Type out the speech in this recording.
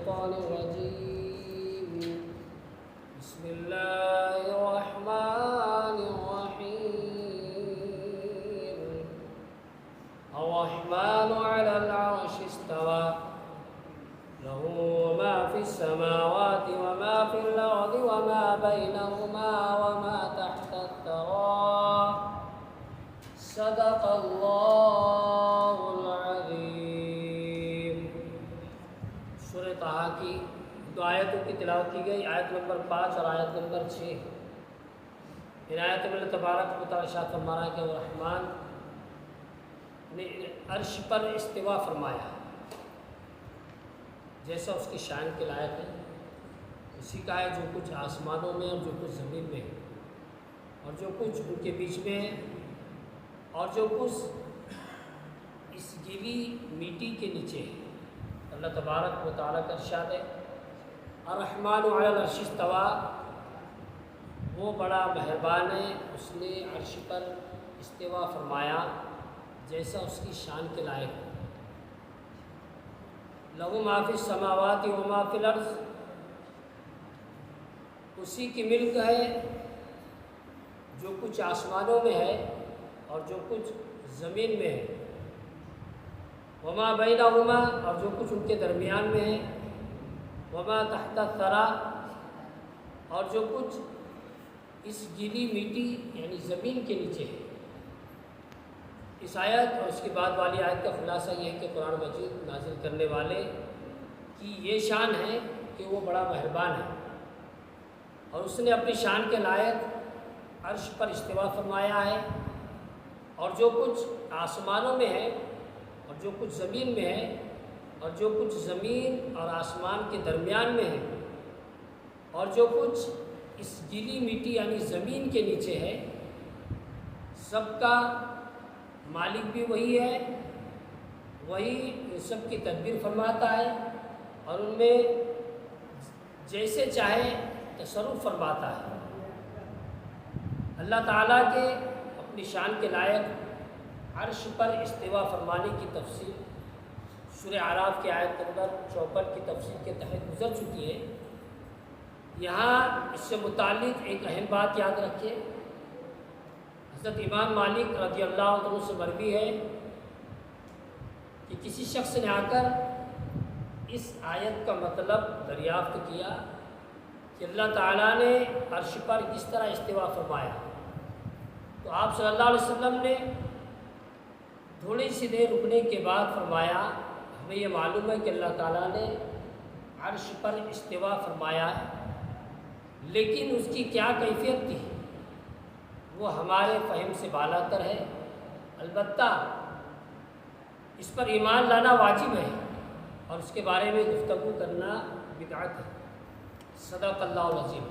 الشيطان الرجيم بسم الله الرحمن الرحيم الرحمن على العرش استوى له ما في السماوات وما في الأرض وما بينهما وما تحت الثرى صدق اللہ العظیم۔ سورہ طٰہٰ کی دو آیتوں کی تلاوت کی گئی، آیت نمبر 5 اور آیت نمبر 6۔ ان آیتوں میں اللہ تبارک و تعالیٰ ارشاد فرما رہا ہے کہ الرحمن نے عرش پر استوا فرمایا، جیسا اس کی شان کے لائق ہے اسی کا ہے، جو کچھ آسمانوں میں اور جو کچھ زمین میں ہے اور جو کچھ ان کے بیچ میں ہے اور جو کچھ اس گیلی مٹی کے نیچے ہے۔ اللہ تبارک و تعالیٰ کا ارشاد ہے الرحمن علی العرش استوى، وہ بڑا مہربان ہے، اس نے عرش پر استوا فرمایا جیسا اس کی شان کے لائق ہے۔ لہ ما فی السماوات و ما فی الارض، اسی کی ملک ہے جو کچھ آسمانوں میں ہے اور جو کچھ زمین میں ہے، وما بینہما، اور جو کچھ ان کے درمیان میں ہے، وما تحت الثری، اور جو کچھ اس گیلی مٹی یعنی زمین کے نیچے ہے۔ اس آیت اور اس کے بعد والی آیت کا خلاصہ یہ ہے کہ قرآن مجید نازل کرنے والے کی یہ شان ہے کہ وہ بڑا مہربان ہے اور اس نے اپنی شان کے لائق عرش پر استوا فرمایا ہے، اور جو کچھ آسمانوں میں ہے اور جو کچھ زمین میں ہے اور جو کچھ زمین اور آسمان کے درمیان میں ہے اور جو کچھ اس گیلی مٹی یعنی زمین کے نیچے ہے، سب کا مالک بھی وہی ہے، وہی ان سب کی تدبیر فرماتا ہے اور ان میں جیسے چاہے تصرف فرماتا ہے۔ اللہ تعالیٰ کے اپنی شان کے لائق عرش پر استوا فرمانے کی تفصیل سورہ اعراف کی آیت نمبر 54 کی تفصیل کے تحت گزر چکی ہے۔ یہاں اس سے متعلق ایک اہم بات یاد رکھیے، حضرت امام مالک رضی اللہ عنہ سے مروی ہے کہ کسی شخص نے آ کر اس آیت کا مطلب دریافت کیا کہ اللہ تعالیٰ نے عرش پر کس طرح استوا فرمایا، تو آپ صلی اللہ علیہ وسلم نے تھوڑی سی دیر رکنے کے بعد فرمایا ہمیں یہ معلوم ہے کہ اللہ تعالیٰ نے عرش پر استوا فرمایا ہے، لیکن اس کی کیا کیفیت تھی وہ ہمارے فہم سے بالا تر ہے، البتہ اس پر ایمان لانا واجب ہے اور اس کے بارے میں گفتگو کرنا بدعت ہے۔ صدق اللہ العظیم۔